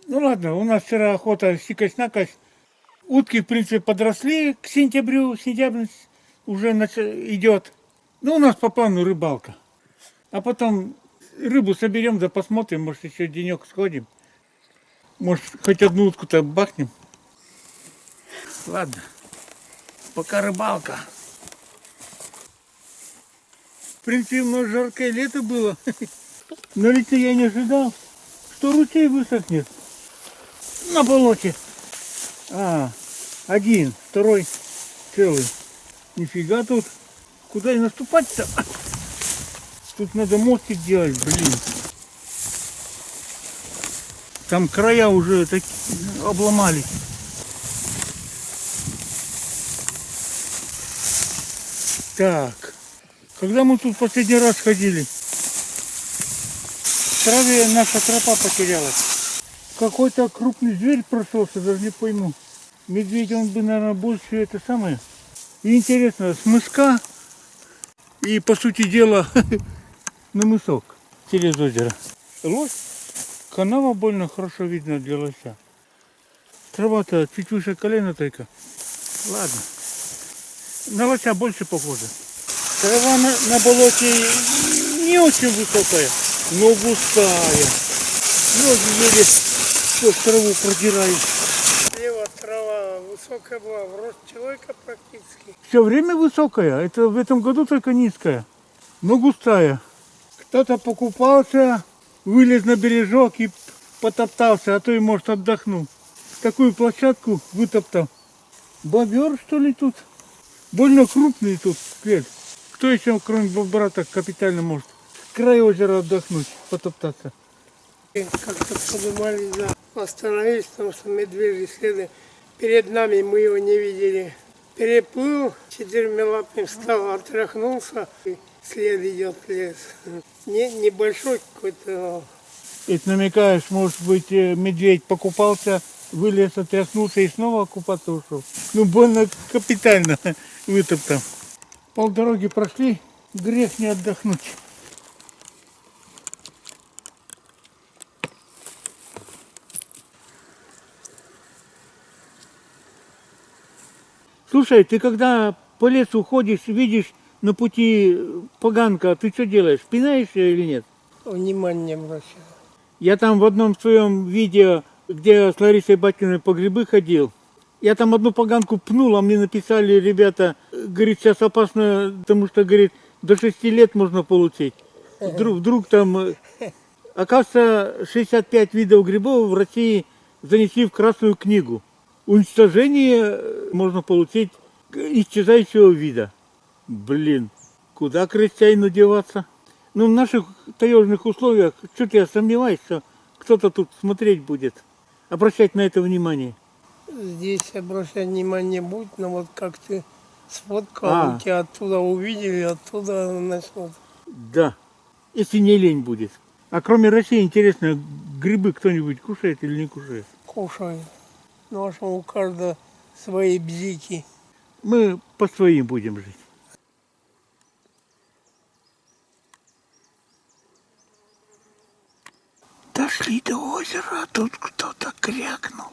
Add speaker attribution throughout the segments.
Speaker 1: Ну ладно, у нас вчера охота сикость-накость. Утки, в принципе, подросли к сентябрю, сентябрь уже идет. Ну, у нас по плану рыбалка. А потом рыбу соберем, да посмотрим, может, еще денек сходим. Может, хоть одну утку-то бахнем. Ладно, пока рыбалка. В принципе, у нас жаркое лето было. Но ведь я не ожидал, что ручей высохнет на болоте. Один, второй целый. Нифига тут. Куда и наступать-то? Тут надо мостик делать, блин. Там края уже так обломались. Так, когда мы тут последний раз ходили? В траве наша тропа потерялась. Какой-то крупный зверь прошелся, даже не пойму. Медведь, он бы, наверное, больше это самое. И интересно, с мыска и, по сути дела, на мысок через озеро. Лось. Канава больно хорошо видно для лося. Трава-то чуть выше колена только. Ладно. На лося больше похоже. Трава на болоте не очень высокая, но густая. Ноги еле сквозь траву продирают.
Speaker 2: Слева трава высокая была, в рост человека практически.
Speaker 1: Все время высокая, это в этом году только низкая, но густая. Кто-то покупался, вылез на бережок и потоптался, а то и, может, отдохнул. Такую площадку вытоптал. Бобер, что ли, тут? Больно крупный тут след. Кто еще, кроме бобра, так капитально может с края озера отдохнуть, потоптаться?
Speaker 2: И как-то поднимались, да, остановились, потому что медвежьи следы перед нами, мы его не видели. Переплыл, четырьмя лапами встал, отряхнулся, и след идет в лес. Небольшой какой-то.
Speaker 1: Это намекаешь, может быть, медведь покупался, вылез, отряхнулся и снова купаться ушел. Ну, больно капитально вытоптал. Полдороги прошли, грех не отдохнуть. Слушай, ты когда по лесу ходишь, видишь на пути поганка, ты что делаешь, пинаешь ее или нет?
Speaker 2: Внимание обращаю.
Speaker 1: Я там в одном своем видео, где с Ларисой Батькиной по грибы ходил, я там одну поганку пнул, а мне написали ребята, говорит, сейчас опасно, потому что, говорит, до 6 лет можно получить. Вдруг там, оказывается, 65 видов грибов в России занесли в Красную книгу. Уничтожение можно получить исчезающего вида. Блин, куда крестьянину деваться? Ну, в наших таежных условиях, что-то я сомневаюсь, что кто-то тут смотреть будет, обращать на это внимание.
Speaker 2: Здесь обращать внимание будет, но вот как ты сфоткал, у тебя оттуда увидели, оттуда начнут.
Speaker 1: Да, если не лень будет. А кроме России, интересно, грибы кто-нибудь кушает или не кушает?
Speaker 2: Кушают. Ну, а что у каждого свои бзики.
Speaker 1: Мы по своим будем жить. Дошли до озера, а тут кто-то крякнул.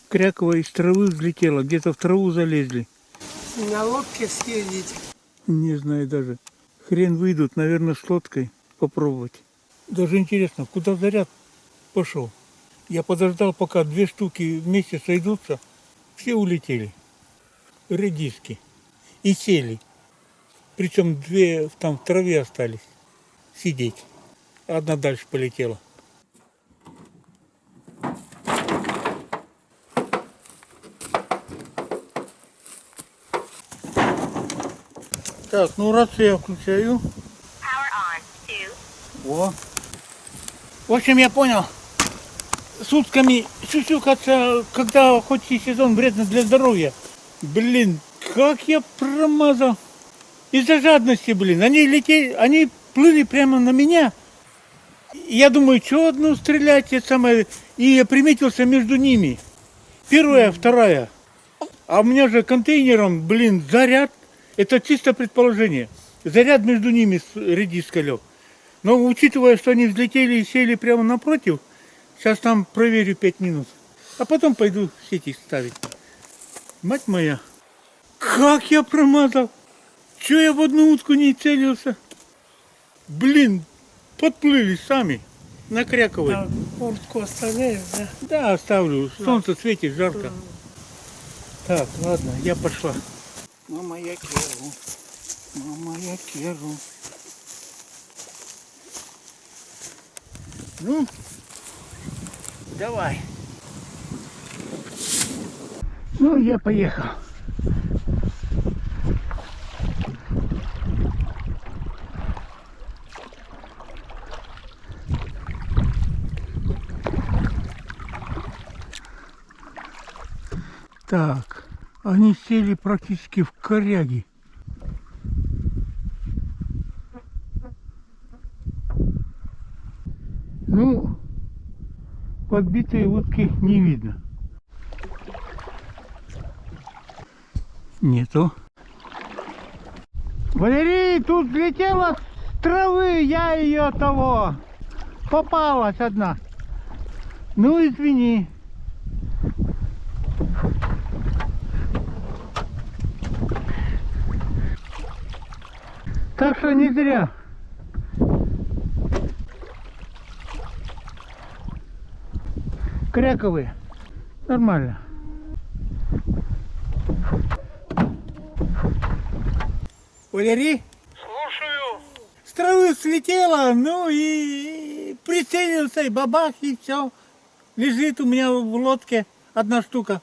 Speaker 1: Крякова из травы взлетела, где-то в траву залезли.
Speaker 2: На лодке съездить.
Speaker 1: Не знаю даже. Хрен выйдут, наверное, с лодкой попробовать. Даже интересно, куда заряд пошел. Я подождал, пока 2 штуки вместе сойдутся. Все улетели. Редиски. И сели. Причем 2 там в траве остались сидеть. Одна дальше полетела. Так, ну рацию я включаю.
Speaker 3: Power on. 2.
Speaker 1: О. В общем, я понял. Сутками сюсюкаться, когда хоть и сезон, вредно для здоровья. Блин, как я промазал. Из-за жадности, блин. Они летели, они плыли прямо на меня. Я думаю, что одну стрелять, это самое. И я приметился между ними. Первая, вторая. А у меня же контейнером, блин, заряд. Это чисто предположение. Заряд между ними редиска лег. Но учитывая, что они взлетели и сели прямо напротив, сейчас там проверю 5 минут. А потом пойду сети ставить. Мать моя, как я промазал. Че я в одну утку не целился? Блин, подплыли сами. На Кряковой.
Speaker 2: Так, куртку оставляешь, да?
Speaker 1: Да, оставлю. Солнце светит, жарко. Так, ладно, я пошла. Мама, я керу. Мама, я керу. Ну, давай. Ну, я поехал. Так, они сели практически в коряги. Ну, подбитые утки не видно. Нету. Валерий, тут летела с травы, я ее того. Попалась одна. Ну, извини. Так что не зря. Кряковые. Нормально. Валерий?
Speaker 2: Слушаю.
Speaker 1: С травы слетела, ну и прицелился, и бабах, и все. Лежит у меня в лодке одна штука.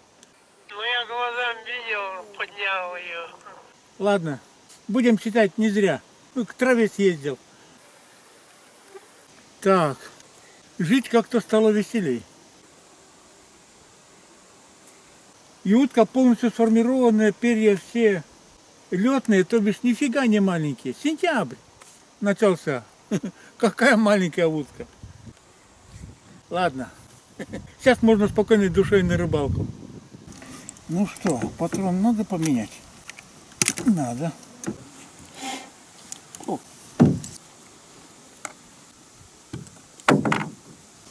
Speaker 2: Ну, я глазам видел, поднял ее.
Speaker 1: Ладно, будем считать не зря. Ну, к траве съездил. Так, жить как-то стало веселей. И утка полностью сформированная, перья все летные, то бишь нифига не маленькие. Сентябрь начался. Какая маленькая утка. Ладно, сейчас можно спокойной душой на рыбалку. Ну что, патрон надо поменять? Надо. О.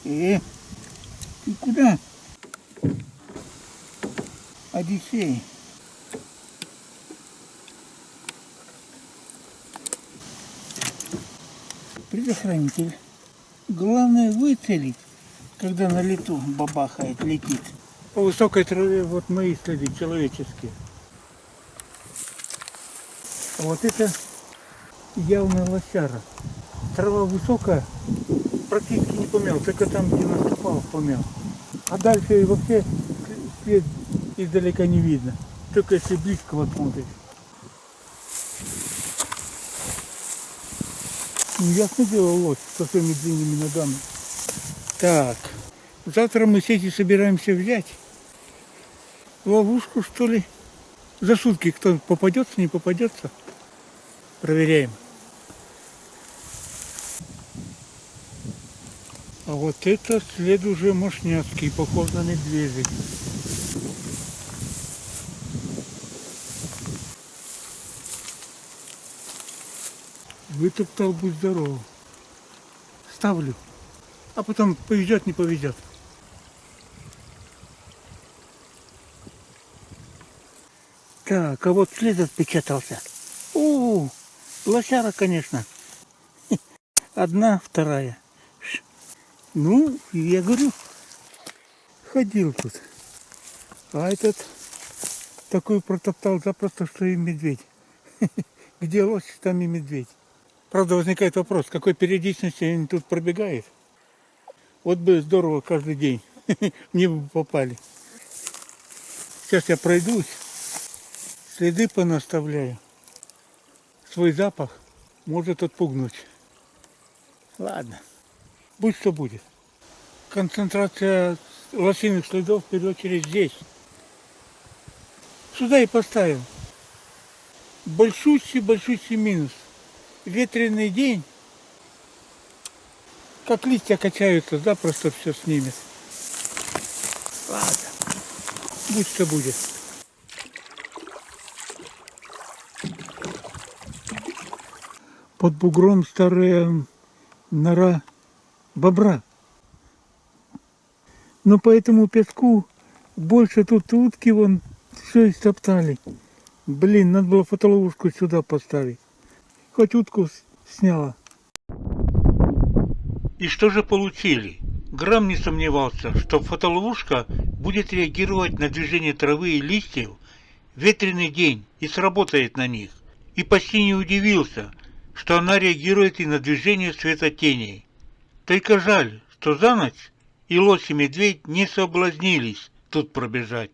Speaker 1: Ты куда? Одиссей. Предохранитель. Главное выцелить, когда на лету бабахает, летит. По высокой траве вот мои следы человеческие. А вот это явно лосяра. Трава высокая, практически не помял, только там, где наступал, помял. А дальше и вообще след издалека не видно, только если близко вот смотришь. Ну, ясно дело, лось со своими длинными ногами. Так, завтра мы сети собираемся взять. Ловушку, что ли? За сутки кто попадется, не попадется. Проверяем. А вот это след уже мощняцкий, похож на медвежий. Вытоптал, будь здоров. Ставлю. А потом повезет, не повезет. Так, а вот след отпечатался. Лосяра, конечно. Одна, вторая. Ну, я говорю, ходил тут. А этот такой протоптал запросто, что и медведь. Где лось, там и медведь. Правда, возникает вопрос, какой периодичностью они тут пробегают. Вот бы здорово каждый день. Мне бы попали. Сейчас я пройдусь, следы понаставляю. свой запах может отпугнуть. Ладно, будь что будет. Концентрация лосиных следов в первую очередь здесь. Сюда и поставил. Большущий минус. Ветреный день. Как листья качаются, запросто все снимет. Ладно, будь что будет. Под бугром старая нора бобра. Но по этому песку больше тут утки вон все истоптали. Блин, надо было фотоловушку сюда поставить. Хоть утку сняла. И что же получили? Грамм не сомневался, что фотоловушка будет реагировать на движение травы и листьев в ветреный день и сработает на них. И почти не удивился, что она реагирует и на движение светотеней. Только жаль, что за ночь и лось и медведь не соблазнились тут пробежать.